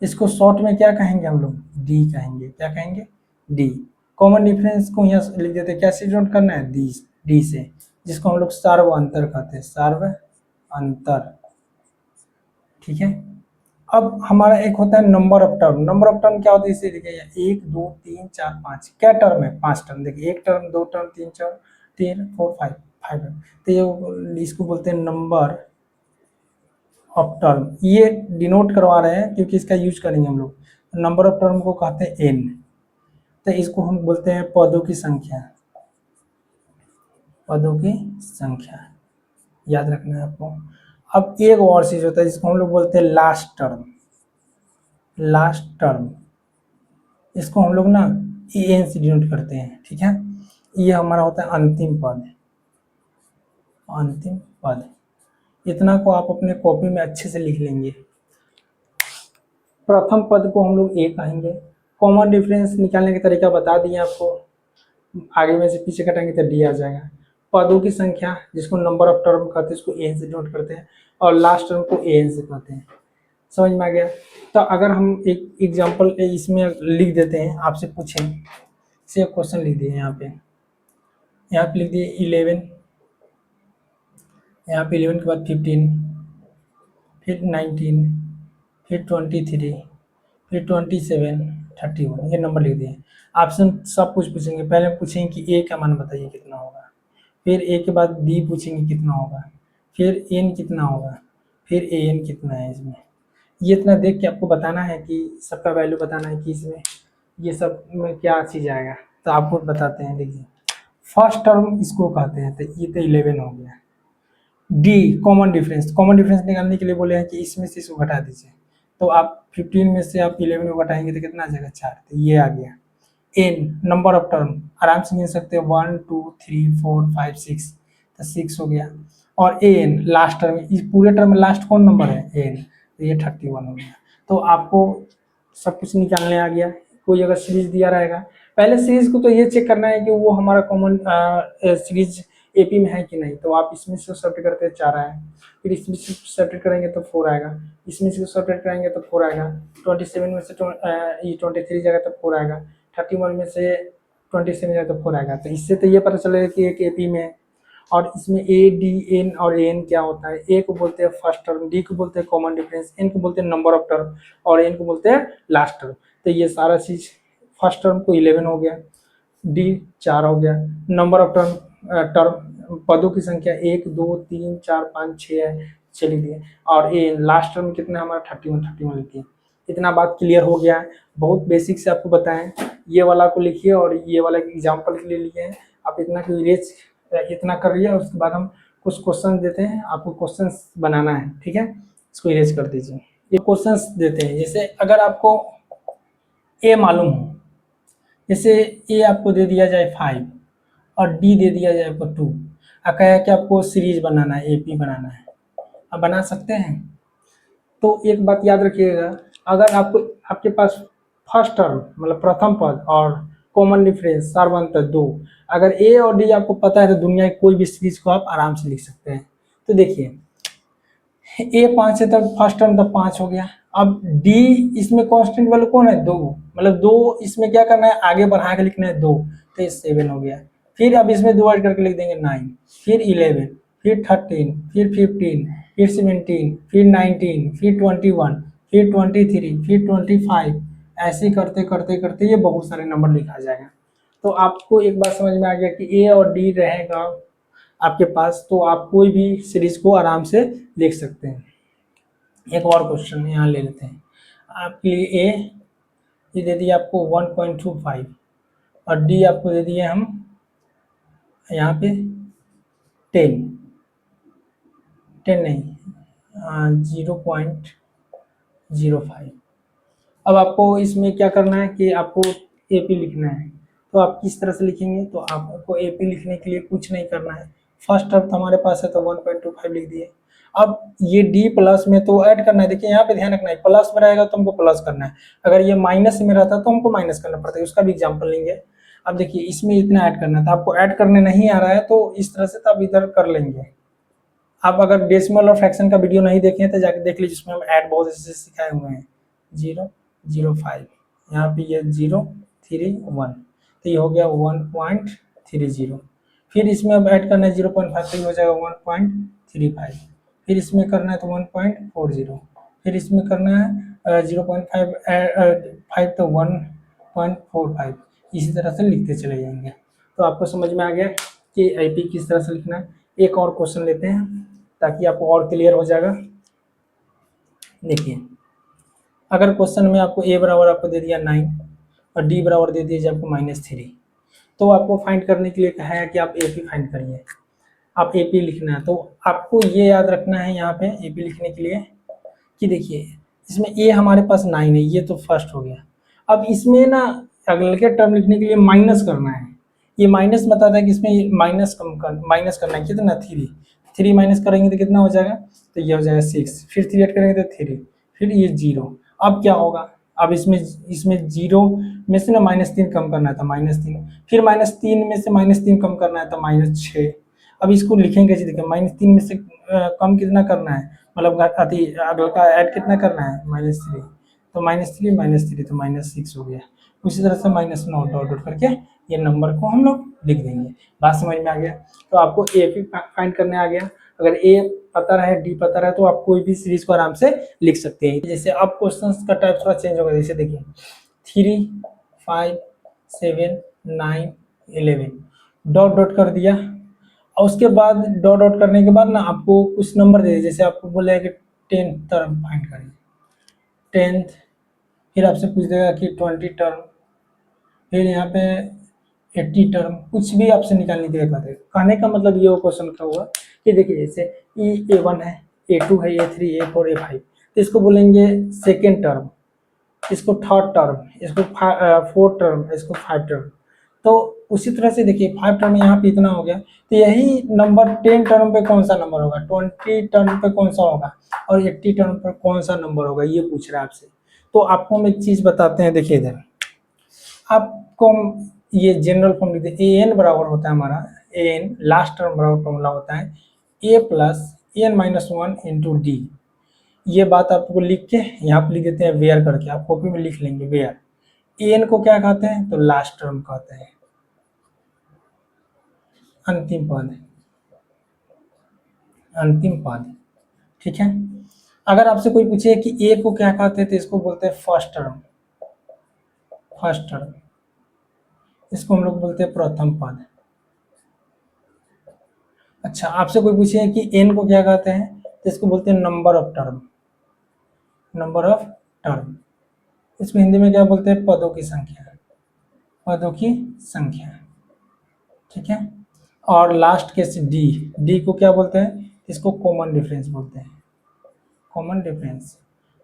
इसको शॉर्ट में क्या कहेंगे हम लोग, डी कहेंगे। क्या कहेंगे, डी। कॉमन डिफरेंस को यहाँ लिख देते हैं, कैसे डिनोट करना है, डी से, जिसको हम लोग सार्व अंतर कहते हैं, सार्व अंतर, ठीक है। अब हमारा एक होता है number of term. Number of term क्या होता है, इसे देखिए 1 2 3 4 5, क्या टर्म है, 5 टर्म। देखिए 1 टर्म, 2 टर्म, 3 टर्म, 3 4 5 5 टर्म। तो ये इसको बोलते हैं नंबर ऑफ टर्म। ये डिनोट करवा रहे हैं क्योंकि इसका यूज करेंगे हम लोग। नंबर ऑफ टर्म को कहते हैं एन। तो इसको हम बोलते हैं पदों की संख्या, पदों की संख्या, याद रखना है आपको। अब एक और चीज होता है जिसको हम लोग बोलते हैं लास्ट टर्म। लास्ट टर्म, इसको हम लोग ना एन से डिनोट करते हैं, ठीक है। ये हमारा होता है अंतिम पद, अंतिम पद। इतना को आप अपने कॉपी में अच्छे से लिख लेंगे। प्रथम पद को हम लोग ए कहेंगे। कॉमन डिफरेंस निकालने का तरीका बता दिए आपको, आगे में से पीछे कटाएंगे तो डी आ जाएगा। पदों की संख्या जिसको नंबर ऑफ टर्म कहते हैं, इसको एन से डिनोट करते हैं, और लास्ट टर्म को एन से कहते हैं। समझ में आ गया। तो अगर हम एक एग्जांपल इसमें लिख देते हैं, आपसे पूछें, से क्वेश्चन लिख दिए यहाँ पे लिख दिए 11, यहाँ पे 11 के बाद 15, फिर 19, फिर 23, फिर 27, 31, ये नंबर लिख दिए। ऑप्शन सब कुछ पूछेंगे। पहले पूछेंगे कि ए का मान बताइए कितना होगा, फिर ए के बाद डी पूछेंगे कितना होगा, फिर एन कितना होगा, फिर ए एन कितना है इसमें। ये इतना देख के आपको बताना है कि सबका वैल्यू बताना है कि इसमें ये सब में क्या चीज़ आएगा। तो आपको बताते हैं, देखिए फर्स्ट टर्म इसको कहते हैं, तो ये तो 11 हो गया। D common difference, common difference निकालने के लिए बोले हैं कि इसमें से इसको घटा दीजिए। तो आप 15 में से आप 11 को घटाएंगे तो कितना आ जाएगा, 4। तो ये आ गया। एन नंबर ऑफ टर्म आराम से मिल सकते हैं, 1 2 3 4 5 6, तो 6 हो गया। और ए एन लास्ट टर्म, इस पूरे टर्म में लास्ट कौन नंबर है, एन, तो ये 31 हो गया। तो आपको सब कुछ निकालने आ गया। कोई अगर सीरीज दिया रहेगा, पहले सीरीज को तो ये चेक करना है कि वो हमारा कॉमन सीरीज एपी में है कि नहीं। तो आप इसमें से सब्ट्रैक्ट करते हैं 4 आया, फिर इसमें से सब्ट्रैक्ट करेंगे तो 4 आएगा, इसमें से सब्ट्रैक्ट करेंगे तो 4 आएगा, 27 में से ये 23 जाएगा तो 4 आएगा, 31 में से 27 जाएगा तो 4 आएगा। तो इससे तो ये पता चलेगा कि एक एपी में है। और इसमें ए डी एन और एन क्या होता है, ए को बोलते हैं फर्स्ट टर्म, डी को बोलते हैं कॉमन डिफरेंस, एन को बोलते हैं नंबर ऑफ टर्म, और एन को बोलते हैं लास्ट टर्म। तो ये सारा चीज फर्स्ट टर्म को 11 हो गया, डी 4 हो गया, नंबर ऑफ टर्म पदों की संख्या 1 2 3 4 5 6 है, लिख दिए। और ए लास्ट टर्म कितना हमारा 31 लिख दिए। इतना बात क्लियर हो गया है। बहुत बेसिक से आपको बताएं, ये वाला को लिखिए और ये वाला एग्जाम्पल के लिए लिए हैं। आप इतना इरेज इतना कर रही है, उसके बाद हम कुछ क्वेश्चन देते हैं, आपको क्वेश्चन बनाना है, ठीक है। इसको इरेज कर दीजिए। ये क्वेश्चन देते हैं, जैसे अगर आपको ए मालूम हो, जैसे ए आपको दे दिया जाए 5 और डी दे दिया जाए आपको 2, कहा है कि आपको सीरीज बनाना है, एपी बनाना है, आप बना सकते हैं। तो एक बात याद रखिएगा, अगर आपको आपके पास फर्स्ट टर्म मतलब प्रथम पद और कॉमन डिफरेंस सार्वंतर 2, अगर ए और डी आपको पता है तो दुनिया की कोई भी सीरीज को आप आराम से लिख सकते हैं। तो देखिए ए 5 है तब फर्स्ट टर्म तब 5 हो गया। अब डी इसमें कांस्टेंट वैल्यू कौन है, 2, मतलब 2 इसमें क्या करना है, आगे बढ़ा के लिखना है 2, तो ये 7 हो गया। फिर अब इसमें 2 ऐड करके लिख देंगे 9, फिर 11, फिर 13, फिर 15, फिर 17, फिर 19, फिर 21, फिर 23, फिर 25, ऐसे करते करते करते ये बहुत सारे नंबर लिखा जाएगा। तो आपको एक बात समझ में आ गया कि ए और डी रहेगा आपके पास, तो आप कोई भी सीरीज को आराम से लिख सकते हैं। एक और क्वेश्चन यहाँ ले लेते हैं आपके लिए। ए ये दे दिया आपको 1.25 और डी आपको दे दिए हम यहाँ पे 10 नहीं 0.05। अब आपको इसमें क्या करना है कि आपको एपी लिखना है। तो आप किस तरह से लिखेंगे, तो आपको एपी लिखने के लिए कुछ नहीं करना है। फर्स्ट टर्म हमारे पास है तो 1.25 लिख दिए। अब ये डी प्लस में तो ऐड करना है, देखिए यहाँ पे ध्यान रखना है, प्लस में रहेगा तो हमको प्लस करना है, अगर ये माइनस में रहता तो हमको माइनस करना पड़ता है। उसका भी एग्जाम्पल लेंगे। अब देखिए इसमें इतना ऐड करना था, आपको ऐड करने नहीं आ रहा है तो इस तरह से तो आप इधर कर लेंगे। आप अगर डेसिमल और फ्रैक्शन का वीडियो नहीं देखे तो जाके देख लीजिए, जिसमें हम ऐड बहुत ऐसे सिखाए हुए हैं। 0.05 यहाँ पे ये 0.31, तो ये हो गया 1.30। फिर इसमें अब ऐड करना है 0.5, तो ये हो जाएगा 1.35। फिर इसमें करना है तो 1.40, फिर इसमें करना है 0.5 5 तो 1.45, इसी तरह से लिखते चले जाएंगे। तो आपको समझ में आ गया कि एपी किस तरह से लिखना है। एक और क्वेश्चन लेते हैं ताकि आपको और क्लियर हो जाएगा। देखिए, अगर क्वेश्चन में आपको ए बराबर आपको दे दिया 9 और डी बराबर दे दिया आपको -3, तो आपको फाइंड करने के लिए कहा है कि आप एपी फाइंड करिए, आप एपी लिखना है। तो आपको ये याद रखना है यहाँ पे एपी लिखने के लिए कि देखिए इसमें ए हमारे पास 9 है, ये तो फर्स्ट हो गया। अब इसमें ना अगले के टर्म लिखने के लिए माइनस करना है, ये माइनस बताता है कि इसमें माइनस करना है कितना 3 माइनस करेंगे तो कितना हो जाएगा, तो ये हो जाएगा 6, फिर 3 ऐड करेंगे तो 3, फिर ये 0। अब क्या होगा, अब इसमें 0 में से ना -3 कम करना था -3, फिर -3 में से -3 कम करना है तो -6। अब इसको लिखेंगे कैसे, देखिए -3 में से कम कितना करना है, मतलब अगला का ऐड कितना करना है -3, तो -3 तो -6 हो गया। उसी तरह से -9 डॉट डॉट करके ये नंबर को हम लोग लिख देंगे। बात समझ में आ गया। तो आपको ए भी फाइंड करने आ गया। अगर ए पता रहे डी पता रहे तो आप कोई भी सीरीज को आराम से लिख सकते हैं। जैसे अब क्वेश्चन का टाइप थोड़ा चेंज होगा, जैसे देखिए 3 5 7 9 11 डॉट डॉट कर दिया, और उसके बाद डॉट डॉट करने के बाद ना आपको कुछ नंबर दे, जैसे आपको बोला है कि 10 टर्म फाइंड करें, 10th, फिर आपसे पूछ देगा कि 20 टर्म, फिर यहाँ पे 80 टर्म, कुछ भी आपसे निकालने के लिए कहते हैं। कहने का मतलब ये क्वेश्चन क्या हुआ कि देखिए जैसे A1 है, A2 है, A3, A4, A5, तो इसको बोलेंगे सेकेंड टर्म, इसको थर्ड टर्म, इसको फोर्थ टर्म, इसको 5 टर्म। तो उसी तरह से देखिए 5 टर्म यहाँ पे इतना हो गया, तो यही नंबर 10 टर्म पे कौन सा नंबर होगा, 20 टर्म पे कौन सा होगा, और 80 टर्म पर कौन सा नंबर होगा, ये पूछ रहा है आपसे। तो आपको हम एक चीज़ बताते हैं, देखिए इधर आपको हम ये जनरल फॉर्म लिखते हैं, ए एन बराबर होता है हमारा, ए एन लास्ट टर्म बराबर फॉर्मूला होता है A plus N minus 1 into D. ये बात आपको लिख के यहाँ पे लिख देते हैं वेयर करके, आप कॉपी में लिख लेंगे वेयर। ए एन को क्या कहते हैं, तो लास्ट टर्म कहते हैं, अंतिम पद, अंतिम पद, ठीक है। अगर आपसे कोई पूछे कि ए को क्या कहते हैं तो इसको बोलते हैं फर्स्ट टर्म, फर्स्ट टर्म, इसको हम लोग बोलते हैं प्रथम पद। अच्छा, आपसे कोई पूछे कि एन को क्या कहते हैं तो इसको बोलते हैं number of term, number of term. इसको हिंदी में क्या बोलते हैं, पदों की संख्या, पदों की संख्या, ठीक है। और लास्ट केस डी, डी को क्या बोलते हैं, इसको कॉमन डिफरेंस बोलते हैं, कॉमन डिफरेंस।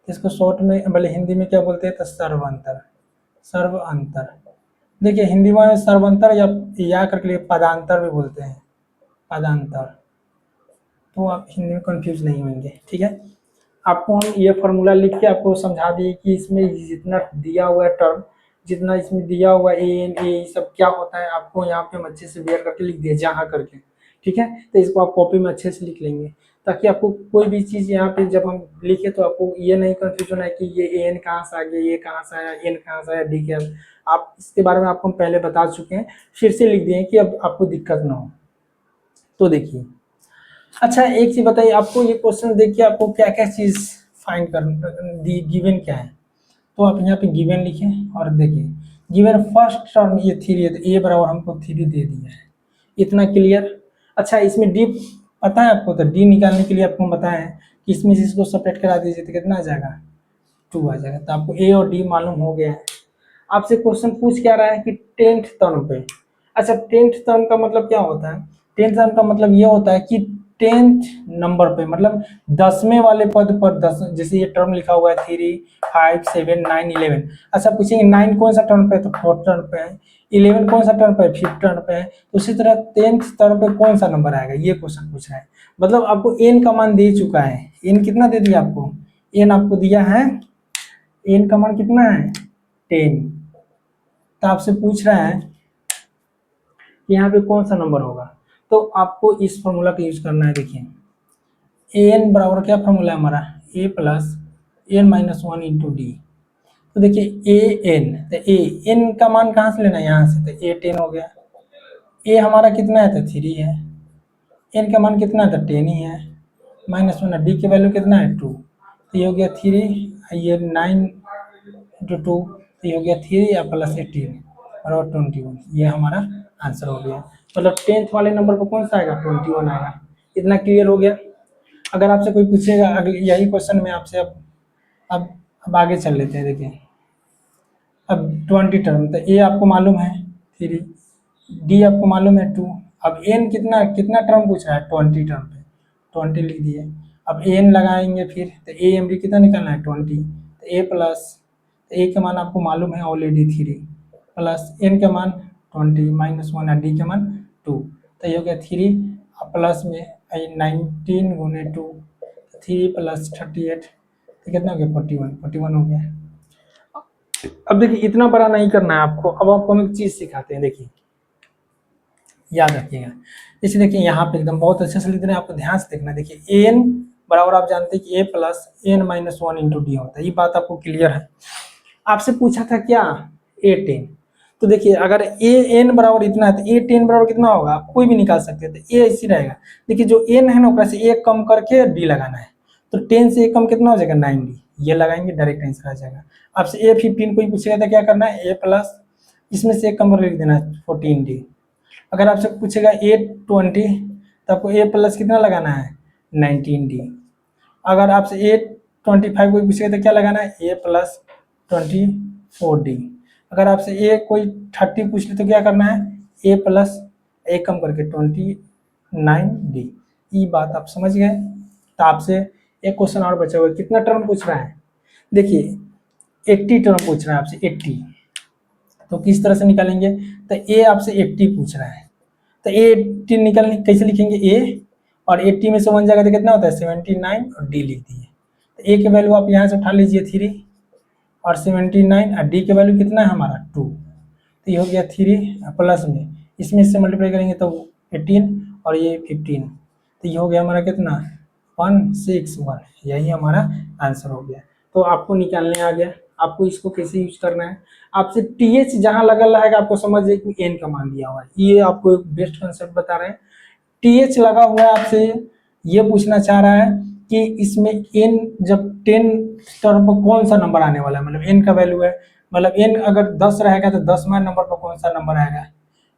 इसको शॉर्ट में भले हिंदी में क्या बोलते हैं, तो सर्वांतर, सर्व अंतर। देखिए हिंदी में सर्वांतर या करके लिए पदांतर भी बोलते हैं, पदांतर। तो आप हिंदी में कंफ्यूज नहीं होंगे, ठीक है। आपको हम ये फार्मूला लिख के आपको समझा दिए कि इसमें जितना दिया हुआ है टर्म, जितना इसमें दिया हुआ ए एन ए सब क्या होता है, आपको यहाँ पे हम अच्छे से वेयर करके लिख दिया जहाँ करके, ठीक है। तो इसको आप कॉपी में अच्छे से लिख लेंगे ताकि आपको कोई भी चीज़ यहाँ पे जब हम लिखे तो आपको ये नहीं कंफ्यूजन है कि ये ए एन कहाँ से आ गया, ये कहाँ से आया, एन कहाँ से आया, डी क्या। आप इसके बारे में आपको हम पहले बता चुके हैं, फिर से लिख दिए कि अब आपको दिक्कत ना हो। तो देखिए, अच्छा एक चीज बताइए, आपको ये क्वेश्चन देखिए आपको क्या क्या चीज फाइंड कर दी, गिवन क्या है। तो आप यहाँ पे गिवन लिखें और देखिए गिवन फर्स्ट टर्म ये 3 है, तो ए बराबर हमको 3 दे दिया है, इतना क्लियर। अच्छा इसमें डी पता है आपको, तो डी निकालने के लिए आपको बताया है कि इसमें से इसको सेपरेट करा दीजिए तो कितना आ जाएगा, 2 आ जाएगा। तो आपको ए और डी मालूम हो गया है। आपसे क्वेश्चन पूछ क्या रहा है कि 10th टर्म पे। अच्छा 10th टर्म का मतलब क्या होता है, 10th टर्म का मतलब ये होता है कि 10th नंबर पे, मतलब 10वें वाले पद पर 10, जैसे ये टर्म लिखा हुआ है 3 5 7 9 11। अच्छा पूछेंगे 9 कौन सा टर्म पे है, तो 4th टर्म पे है। 11 कौन सा टर्म पे है, 5th टर्म पे है। तो उसी तरह 10th टर्म पे कौन सा नंबर आएगा, ये क्वेश्चन पूछ रहा है। मतलब आपको एन का मान दे चुका है, एन कितना दे दिया आपको, एन आपको दिया है, एन का मान कितना है 10। तो आपसे पूछ रहा है कि यहाँ पे कौन सा नंबर होगा, तो आपको इस फॉर्मूला का यूज करना है। देखिए ए एन बराबर क्या फॉर्मूला है हमारा, A plus N minus 1 into D. तो देखिए ए एन, तो ए एन का मान कहाँ से लेना है, यहाँ से, तो ए 10 हो गया। ए हमारा कितना है, तो 3 है, एन का मान कितना है, तो 10 ही है। -1 है, डी की वैल्यू कितना है 2, तो ये हो गया 3, ये 9 इंटू 2, तो ये हो गया 3 या प्लस 18 और 21, ये हमारा आंसर हो गया। मतलब 10th वाले नंबर पर कौन सा आएगा 21 आएगा। इतना क्लियर हो गया। अगर आपसे कोई पूछेगा अगले यही क्वेश्चन में आपसे, अब आगे चल लेते हैं। देखिए अब 20 टर्म, तो ए आपको मालूम है 3, डी आपको मालूम है 2, अब एन कितना कितना टर्म पूछ रहा है 20 टर्म पे 20 लिख दिए। अब एन लगाएंगे फिर, तो ए एम डी कितना निकलना है 20, तो ए प्लस, ए का मान आपको मालूम है ऑलरेडी 3 प्लस एन का मान 20 -1 और डी का मान 2, तो ये हो गया 3 प्लस में 19 गुने 2, 3 प्लस 38, तो कितना हो गया 41 हो गया। अब देखिए इतना बड़ा नहीं करना है आपको, अब आपको हम एक चीज सिखाते हैं। देखिए याद रखिएगा, जैसे देखिए यहाँ पे एकदम बहुत अच्छे से लिख रहे हैं, आपको ध्यान से देखना। देखिए एन बराबर आप जानते हैं कि A plus N minus 1 into D होता है, ये बात आपको क्लियर है। आपसे पूछा था क्या A10, तो देखिए अगर ए एन बराबर इतना है तो A10 बराबर कितना होगा, आप कोई भी निकाल सकते हैं, तो ए ऐसी रहेगा। देखिए जो एन है ना ऊपर से एक कम करके डी लगाना है, तो 10 से एक कम कितना हो जाएगा 9D, ये लगाएंगे डायरेक्ट आंसर आ जाएगा। आपसे A15 कोई पूछेगा तो क्या करना है, ए प्लस इसमें से एक कम कर लिख देना है 14D। अगर आपसे पूछेगा A20 तो आपको ए प्लस कितना लगाना है 19D। अगर आपसे A25 कोई पूछेगा तो क्या लगाना है ए प्लस 24D। अगर आपसे ए कोई 30 पूछ ले तो क्या करना है ए प्लस एक कम करके 29D। ये बात आप समझ गए। तो आपसे एक क्वेश्चन और बचा हुआ है, कितना टर्म पूछ रहा है, देखिए 80 टर्म पूछ रहा है आपसे 80, तो किस तरह से निकालेंगे, तो ए आपसे 80 पूछ रहा है, तो ए80 निकालने कैसे लिखेंगे, ए और 80 में से 1 जाएगा तो कितना होता है 79 और डी लिख दिए। तो ए की वैल्यू आप यहाँ से उठा लीजिए 3 और 79 और डी की वैल्यू कितना है हमारा 2, तो ये हो गया 3 प्लस में इसमें से मल्टीप्लाई करेंगे तो 18 और ये 15, तो ये हो गया हमारा कितना 161, यही हमारा आंसर हो गया। तो आपको निकालने आ गया, आपको इसको कैसे यूज करना है। आपसे टीएच जहां लगल रहेगा आपको समझिए कि एन का मान दिया हुआ है, ये आपको एक बेस्ट कंसेप्ट बता रहे हैं। टीएच लगा हुआ है, आपसे ये पूछना चाह रहा है कि इसमें एन जब 10 टर्म पर कौन सा नंबर आने वाला है, मतलब एन का वैल्यू है, मतलब एन अगर 10 रहेगा तो 10वां नंबर पर कौन सा नंबर आएगा,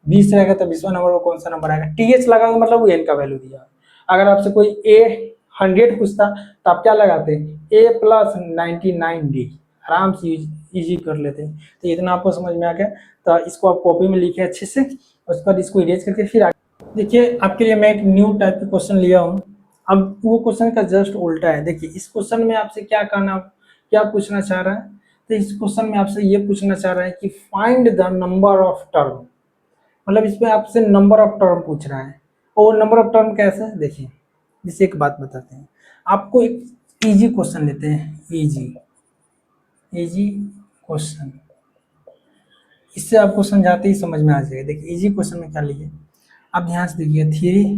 20 रहेगा तो 20वां नंबर पर कौन सा नंबर आएगा। टीएच लगा हुआ मतलब वो एन का वैल्यू दिया। अगर आपसे कोई ए 100 पूछता तो आप क्या लगाते, ए प्लस 99D, आराम से इजी कर लेते हैं। तो इतना आपको समझ में आ गया, तो इसको आप कॉपी में लिखे अच्छे से, उसके बाद इसको इरेज करके फिर आगे देखिए। आपके लिए मैं एक न्यू टाइप का क्वेश्चन लिया हूँ, अब वो क्वेश्चन का जस्ट उल्टा है। देखिए इस क्वेश्चन में आपसे क्या करना, क्या पूछना चाह रहा है, तो इस क्वेश्चन में आपसे ये पूछना चाह रहा है कि find the number of term, मतलब इसमें आपसे नंबर ऑफ टर्म पूछ रहा है। और नंबर ऑफ टर्म कैसे, देखिए जिससे एक बात बताते हैं आपको, एक इजी क्वेश्चन लेते हैं, इजी क्वेश्चन, इससे आपको समझाते ही समझ में आ जाएगा। देखिए इजी क्वेश्चन में क्या लिए, आप ध्यान से देखिए 3,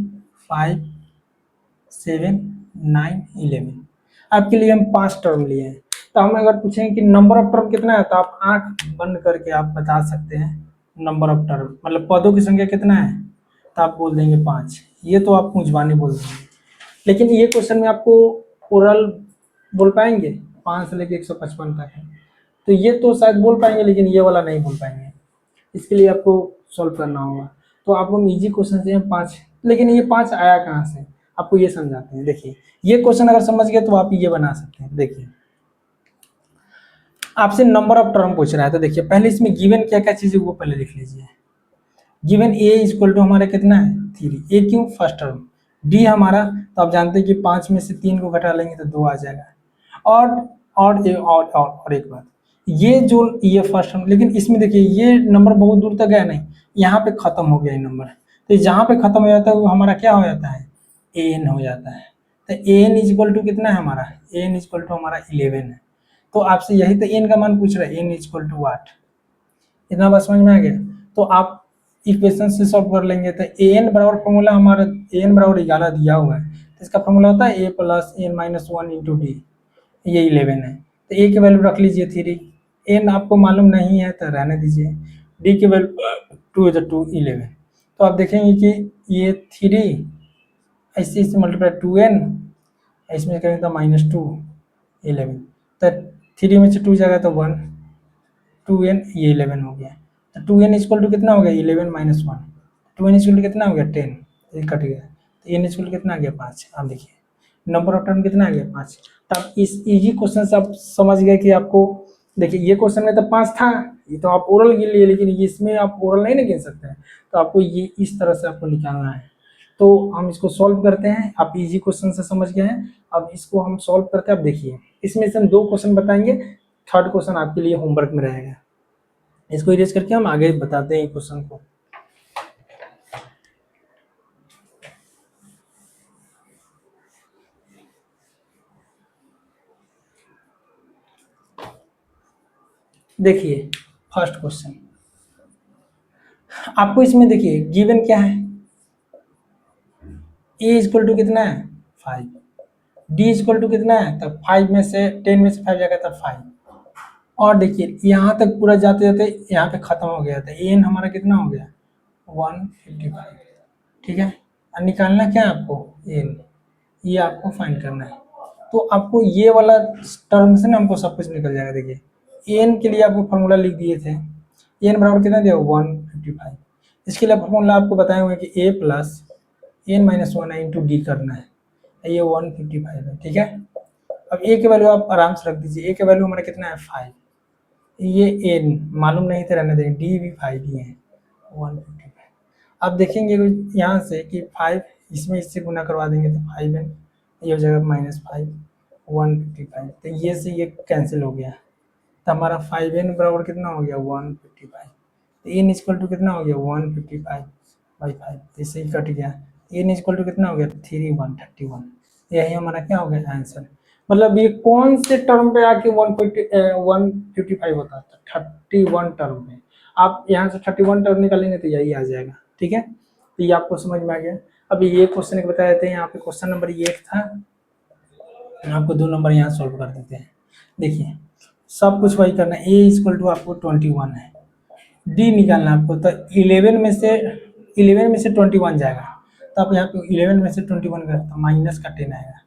5, 7, 9, 11, आपके लिए हम 5 टर्म लिए हैं। तो हम अगर पूछें कि नंबर ऑफ टर्म कितना है, तो आप आंख बंद करके आप बता सकते हैं नंबर ऑफ टर्म, मतलब पदों की संख्या कितना है, तो आप बोल देंगे 5। ये तो आप मुंजबानी बोल देंगे, लेकिन ये क्वेश्चन में आपको ओरल बोल पाएंगे 5 से लेकर 155 तक है, तो ये तो शायद बोल पाएंगे लेकिन ये वाला नहीं बोल पाएंगे। इसके लिए आपको सॉल्व करना होगा। तो आपको इजी क्वेश्चन से 5, लेकिन ये 5 आया कहाँ से, आपको ये समझाते हैं। देखिए ये क्वेश्चन अगर समझ गए तो आप ये बना सकते हैं। देखिए आपसे नंबर ऑफ टर्म पूछ रहा है, तो देखिए पहले इसमें गिवन क्या क्या चीज़ है वो पहले लिख लीजिए। गिवन ए इक्वल टू हमारा कितना है 3, ए क्यों फर्स्ट टर्म, डी हमारा, तो आप जानते हैं कि 5 में से 3 को घटा लेंगे तो 2 आ जाएगा। और एक बात, ये जो ये फर्स्ट टर्म, लेकिन इसमें देखिए ये नंबर बहुत दूर तक गया नहीं, यहाँ पे खत्म हो गया ये नंबर, तो जहाँ पे खत्म हो जाता है वो हमारा क्या हो जाता है एन हो जाता है। तो एन इक्वल टू कितना है हमारा, एन इक्वल टू हमारा 11 है। तो आपसे यही तो एन का मान पूछ रहा है, एन इक्वल टू 8। इतना बात समझ में आ गया। तो आप इक्वेशन से सॉल्व कर लेंगे, तो ए एन बराबर फॉर्मूला हमारा ए एन बराबर 11 दिया हुआ है, तो इसका फॉर्मूला होता है A plus N minus 1 into D, ये 11 है। तो ए की वैल्यू रख लीजिए 3, एन आपको मालूम नहीं है तो रहने दीजिए, डी की वैल्यू 2 इज 2 11। तो आप देखेंगे कि ये 3 ऐसे इससे मल्टीप्लाई 2n इसमें करेंगे तो -2 11, तो 3 में से 2 जाएगा तो 1, 2n, ये 11 हो गया। तो 2n इक्वल टू कितना हो गया 11 माइनस 1, 2n इक्वल टू कितना हो गया 10, ये कट गया। तो n इक्वल टू कितना आ गया 5। आप देखिए नंबर ऑफ टर्म कितना आ गया 5। तो आप इस इजी क्वेश्चन से आप समझ गए कि आपको देखिए ये क्वेश्चन में तो 5 था, ये तो आप ओरल गिन लिए, लेकिन इसमें आप ओरल नहीं ना गिन सकते हैं, तो आपको ये इस तरह से आपको निकालना है। तो हम इसको सॉल्व करते हैं। आप इजी क्वेश्चन से समझ गए हैं, अब इसको हम सॉल्व करते हैं। अब देखिए इसमें से हम 2 क्वेश्चन बताएंगे, थर्ड क्वेश्चन आपके लिए होमवर्क में रहेगा। इसको इरेज करके हम आगे बताते हैं क्वेश्चन को। देखिए फर्स्ट क्वेश्चन, आपको इसमें देखिए गिवन क्या है, ए इक्वल टू कितना है 5, डी इक्वल टू कितना है, तब 5 में से 10 में से 5 जाएगा तब 5। और देखिए यहाँ तक पूरा जाते जाते यहाँ पे खत्म हो गया था, एन हमारा कितना हो गया 155। ठीक है, और निकालना क्या है आपको एन, ये आपको फाइंड करना है। तो आपको ये वाला टर्म से ना हमको सब कुछ निकल जाएगा। देखिए एन के लिए आपको फॉर्मूला लिख दिए थे, एन बराबर कितना दिया 155। इसके लिए फॉर्मूला आपको बताए हुए हैं कि A plus N minus 1 into D करना है, ये 155 है। ठीक है, अब ए के वैल्यू आप आराम से रख दीजिए, ए के वैल्यू हमारा कितना है 5, ये एन मालूम नहीं थे रहने देंगे, डी भी 5 ही है 155। अब देखेंगे यहाँ से कि 5 इसमें इससे गुना करवा देंगे तो 5n, ये हो जाएगा -5 155। तो ये से ये कैंसिल हो गया, तो हमारा 5n बराबर कितना हो गया 155। तो एन इक्वल टू कितना हो गया 155/5, तो इससे ही कट गया। एन इक्वल टू कितना हो गया 3131। यही हमारा क्या हो गया आंसर। मतलब ये कौन से टर्म पे आके 155 होता है, 31 टर्म पे। आप यहाँ से 31 टर्म निकालेंगे तो यही आ जाएगा। ठीक है, तो ये आपको समझ में आ गया। अभी ये क्वेश्चन बता देते हैं, यहाँ पे क्वेश्चन नंबर 1 था, आपको 2 नंबर यहाँ सॉल्व कर देते हैं। देखिए सब कुछ वही करना है, ए इक्वल टू आपको 21 है, डी निकालना है आपको। तो 11 में से 21 जाएगा, तो आप यहाँ पे 11 में से 21 करते तो माइनस का 10 आएगा।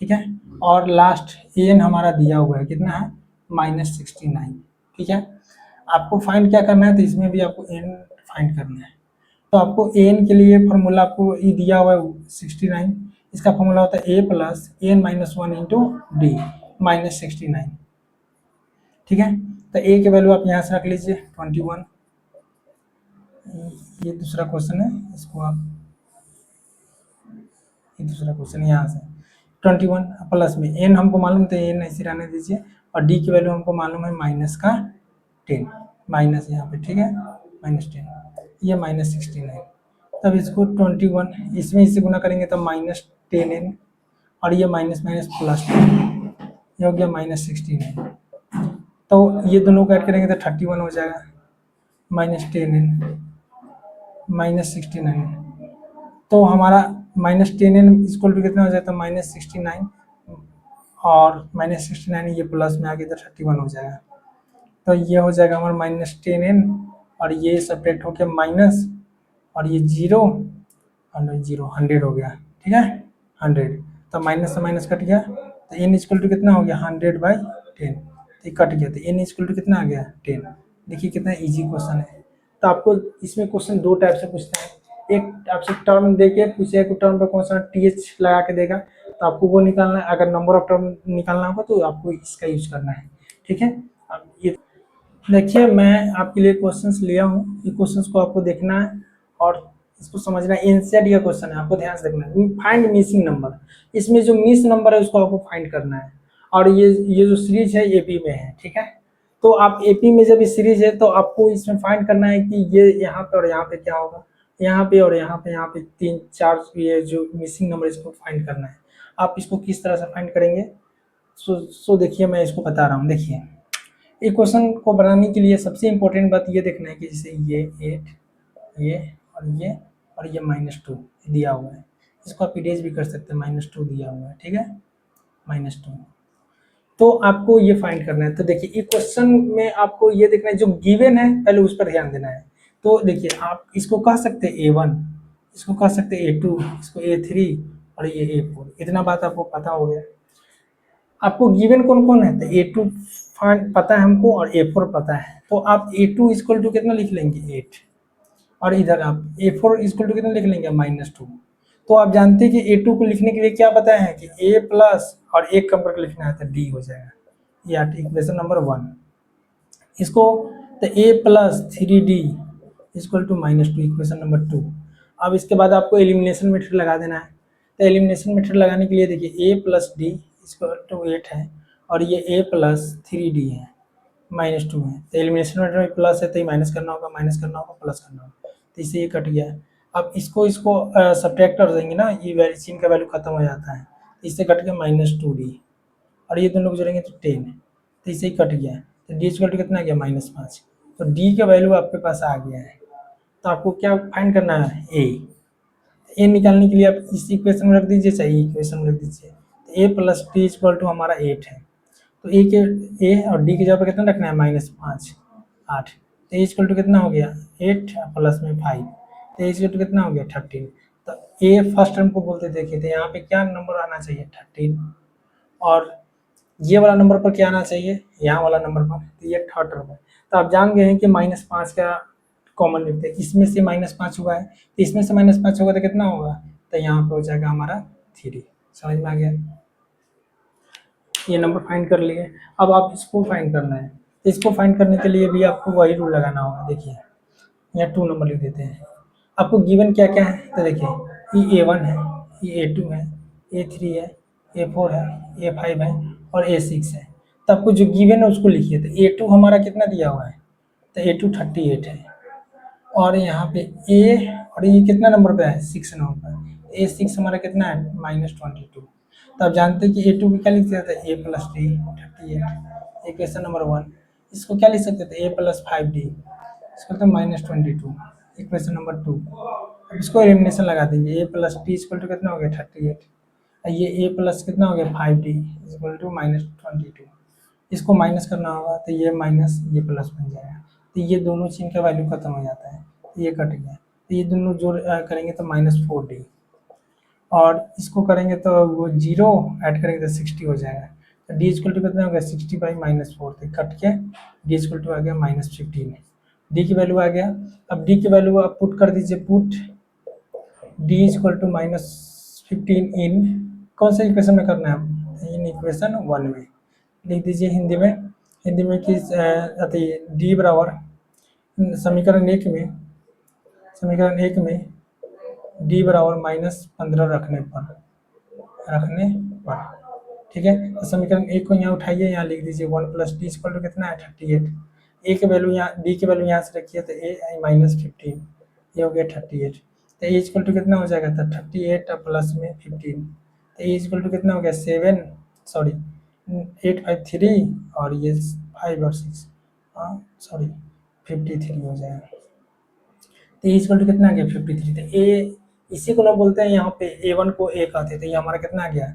ठीक है, और लास्ट एन हमारा दिया हुआ है कितना है -69। ठीक है, आपको फाइंड क्या करना है, तो इसमें भी आपको एन फाइंड करना है। तो आपको एन के लिए फॉर्मूला आपको ये दिया हुआ है 69, इसका फॉर्मूला होता है A plus N minus 1 into D -69। ठीक है, तो ए के वैल्यू आप यहाँ से रख लीजिए 21। ये दूसरा क्वेश्चन है, इसको आप ये दूसरा क्वेश्चन यहाँ से 21 प्लस में एन हमको मालूम तो एन ऐसे रहने दीजिए, और डी की वैल्यू हमको मालूम है -10 माइनस यहाँ पे। ठीक है, -10, ये -69। तब इसको 21 इसमें इससे गुना करेंगे तब -10n, और ये माइनस माइनस प्लस 2, ये हो गया -69। तो ये दोनों को ऐड करेंगे तो 31 हो जाएगा, -10n -69। तो हमारा -10n इक्वल टू कितना हो जाता है -69, और -69 ये प्लस में आगे तो 31 हो जाएगा। तो ये हो जाएगा हमारा -10n, और ये सब्ट्रैक्ट हो गया माइनस, और ये 0 और 0 100 हो गया। ठीक है, 100, तो माइनस से माइनस कट गया, तो n इक्वल टू कितना हो गया 100/10, तो कट गया, तो n इक्वल टू कितना आ गया 10। देखिए कितना इजी क्वेश्चन है। तो आपको इसमें क्वेश्चन 2 टाइप से पूछता है, एक आपसे टर्म देके पूछे, एक टर्म पे कौन सा टीएच लगा के देगा, तो आपको वो निकालना है। अगर नंबर ऑफ टर्म निकालना होगा तो आपको इसका यूज करना है। ठीक है, अब ये देखिए मैं आपके लिए क्वेश्चंस लिया हूँ, ये क्वेश्चंस को आपको देखना है और इसको समझना है। एनसीईआरटी का क्वेश्चन है, आपको ध्यान से देखना है। फाइंड मिसिंग नंबर, इसमें जो मिस नंबर है उसको आपको फाइंड करना है, और ये जो सीरीज है एपी में है। ठीक है, तो आप एपी में जब इस सीरीज है तो आपको इसमें फाइंड करना है कि ये यहाँ पे और यहाँ पे क्या होगा, यहाँ पे और यहाँ पे 3-4 ये जो मिसिंग नंबर इसको फाइंड करना है। आप इसको किस तरह से फाइंड करेंगे, सो देखिए मैं इसको बता रहा हूँ। देखिए एक क्वेश्चन को बनाने के लिए सबसे इम्पोर्टेंट बात ये देखना है कि जैसे ये 8, ये और ये -2 दिया हुआ है, इसको आप इरेज भी कर सकते हैं, -2 दिया हुआ है। ठीक है, -2, तो आपको ये फाइंड करना है। तो देखिए एक क्वेश्चन में आपको ये देखना है जो गिवन है पहले उस पर ध्यान देना है। तो देखिए आप इसको कह सकते हैं A1, इसको कह सकते हैं A2, इसको A3 और ये A4। इतना बात आपको पता हो गया। आपको गिवन कौन कौन है, तो A2 पता है हमको और A4 पता है, तो आप A2 इक्वल टू कितना लिख लेंगे 8, और इधर आप A4 इक्वल टू कितना लिख लेंगे -2। तो आप जानते हैं कि A2 को लिखने के लिए क्या पता है कि A प्लस और एक कम करके लिखना है तो D हो जाएगा। ये इक्वेशन नंबर 1। इसको तो A plus 3D equal to -2, equation number 2। अब इसके बाद आपको एलिमिनेशन मेथड लगा देना है। तो एलिमिनेशन मेथड लगाने के लिए देखिए A plus D equal to 8 है और ये A प्लस 3D है, -2 है। तो एलिमिनेशन मेथड में प्लस है तो ये माइनस करना होगा, माइनस करना होगा, प्लस करना होगा, तो इससे ये कट गया। अब इसको सब्ट्रैक्ट कर देंगे ना, ये चिन्ह का वैल्यू खत्म हो जाता है, तो इससे कट गया -2D, और ये दोनों जोड़ेंगे तो 10, तो इससे ही कट गया। तो डी इक्वल टू कितना आ गया -5। तो डी का वैल्यू आपके पास आ गया है। तो आपको क्या फाइंड करना है, ए निकालने के लिए आप इस इक्वेशन में रख दीजिए, चाहे इक्वेशन में रख दीजिए। तो ए प्लस डी इक्वल टू हमारा 8 है, तो ए और डी की जगह पर कितना रखना है -5, 8। तो ए इक्वल टू कितना हो गया 8 प्लस में 5, तो ए इक्वल टू कितना हो गया 13। तो ए फर्स्ट टर्म को बोलते देखे थे, यहाँ पे क्या नंबर आना चाहिए 13, और ये वाला नंबर पर क्या आना चाहिए, यहाँ वाला नंबर पर, तो ये थर्ड टर्म है। तो आप जान गए हैं कि -5 का कॉमन लिखते हैं, इसमें से -5 हुआ है, तो इसमें से -5 होगा तो कितना होगा, तो यहाँ पे हो जाएगा हमारा 3। समझ में आ गया, ये नंबर फाइंड कर लिए। अब आप इसको फाइंड करना है, तो इसको फाइंड करने के लिए भी आपको वही रूल लगाना होगा। देखिए यहाँ 2 नंबर लिख देते हैं। आपको गिवन क्या क्या है, तो देखिए ये A1 है, ये A2 है, A3 है, A4 है, A5 है और A6 है। तो आपको जो गिवन है उसको लिखिए। तो A2 हमारा कितना दिया हुआ है, तो A2 38 है, और यहाँ पे A, और ये कितना नंबर पे है 6 नंबर पे, A6 हमारा कितना है -22। तो आप जानते हैं कि A2 को क्या लिख सकते थे, A plus D 38, equation number 1। इसको क्या लिख सकते थे, A प्लस 5D, इसको तो -22, इक्वेशन नंबर 2। अब इसको एलिमिनेशन लगा देंगे, A plus D equal to कितना हो गया 38, ये A प्लस कितना हो गया 5D इक्वल टू -22। इसको माइनस करना होगा, तो ये माइनस ये प्लस बन जाएगा, तो ये दोनों चिन्ह का वैल्यू खत्म हो जाता है, तो ये कट गया। तो ये दोनों जोड़ करेंगे तो -4D, और इसको करेंगे तो वो 0 ऐड करेंगे तो 60 हो जाएगा। तो डी इक्वल टू कितना हो गया 60/-4, तो कट के डी इक्वल टू आ गया -15। डी की वैल्यू आ गया। अब डी की वैल्यू आप पुट कर दीजिए, पुट डी इक्वल टू -15 इन कौन सा इक्वेशन में करना है, इन इक्वेशन 1 में लिख दीजिए। हिंदी में कि डी बराबर समीकरण 1 में डी बराबर -15 रखने पर, ठीक है। तो समीकरण 1 को यहाँ उठाइए, यहाँ लिख दीजिए 1 प्लस डी इक्वल टू कितना है 38। ए की वैल्यू यहाँ, डी की वैल्यू यहाँ से रखिए, तो ए -15, ये हो गया 38। तो ए इक्वल टू कितना हो जाएगा, तो 38 प्लस में 15, तो ए इक्वल टू कितना हो गया 8 5 3, और ये 5 और 6 53 हो जाएगा। तो ए इक्वल टू कितना आ गया 53। तो ए इसी को ना बोलते हैं यहाँ पे A1 को A कहते, तो ये हमारा कितना आ गया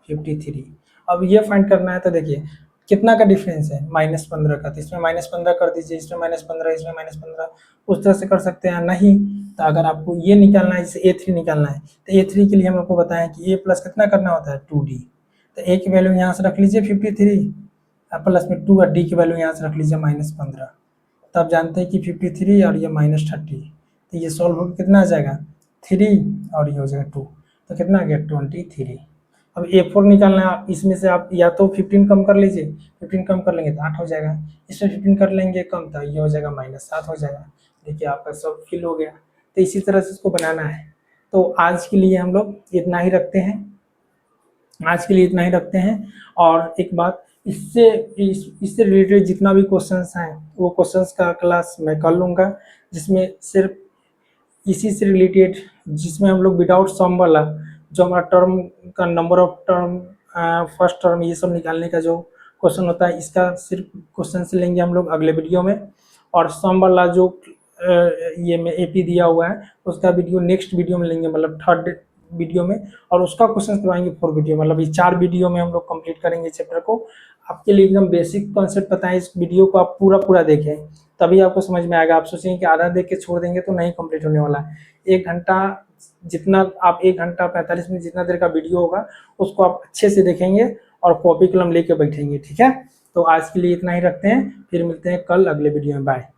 53। अब ये फाइंड करना है, तो देखिए कितना का डिफरेंस है -15 का, तो इसमें -15 कर दीजिए, इसमें -15, इसमें -15, उस तरह से कर सकते हैं। नहीं तो अगर आपको ये निकालना है, जैसे A3 निकालना है, तो A3 के लिए हम आपको बताएं कि A प्लस कितना करना होता है 2D। तो A की वैल्यू यहाँ से रख लीजिए 53, प्लस में 2 और D की वैल्यू यहाँ से रख लीजिए -15। तो आप जानते हैं कि 53 और ये -30, तो ये सॉल्व होकर कितना आ जाएगा 3, और ये हो जाएगा 2, तो कितना आ गया 23। अब A4 निकालना है, आप इसमें से आप या तो 15 कम कर लीजिए, 15 कम कर लेंगे तो 8 हो जाएगा, इसमें 15 कर लेंगे कम तो ये हो जाएगा -7 हो जाएगा। देखिए आपका सब फिल हो गया। तो इसी तरह से इसको बनाना है। तो आज के लिए हम लोग इतना ही रखते हैं, और एक बात, इससे रिलेटेड जितना भी क्वेश्चंस हैं वो क्वेश्चंस का क्लास मैं कर लूँगा, जिसमें सिर्फ इसी से रिलेटेड, जिसमें हम लोग विदाउट सम वाला जो हमारा टर्म का number of term, first term, ये सब निकालने का जो क्वेश्चन होता है, इसका सिर्फ क्वेश्चन से लेंगे हम लोग अगले वीडियो में। और सम वाला जो ये में AP दिया हुआ है उसका वीडियो नेक्स्ट वीडियो में लेंगे, मतलब थर्ड वीडियो में, और उसका क्वेश्चन करवाएंगे 4 वीडियो, मतलब ये 4 वीडियो में हम लोग कंप्लीट करेंगे चैप्टर को। आपके लिए एकदम बेसिक कॉन्सेप्ट पता है, इस वीडियो को आप पूरा देखें, तभी आपको समझ में आएगा। आप सोचेंगे कि आधा देख के छोड़ देंगे तो नहीं कंप्लीट होने वाला है। 1 घंटा जितना आप 1 घंटा 45 मिनट जितना देर का वीडियो होगा उसको आप अच्छे से देखेंगे और कॉपी कलम लेके बैठेंगे। ठीक है, तो आज के लिए इतना ही रखते हैं, फिर मिलते हैं कल अगले वीडियो में। बाय।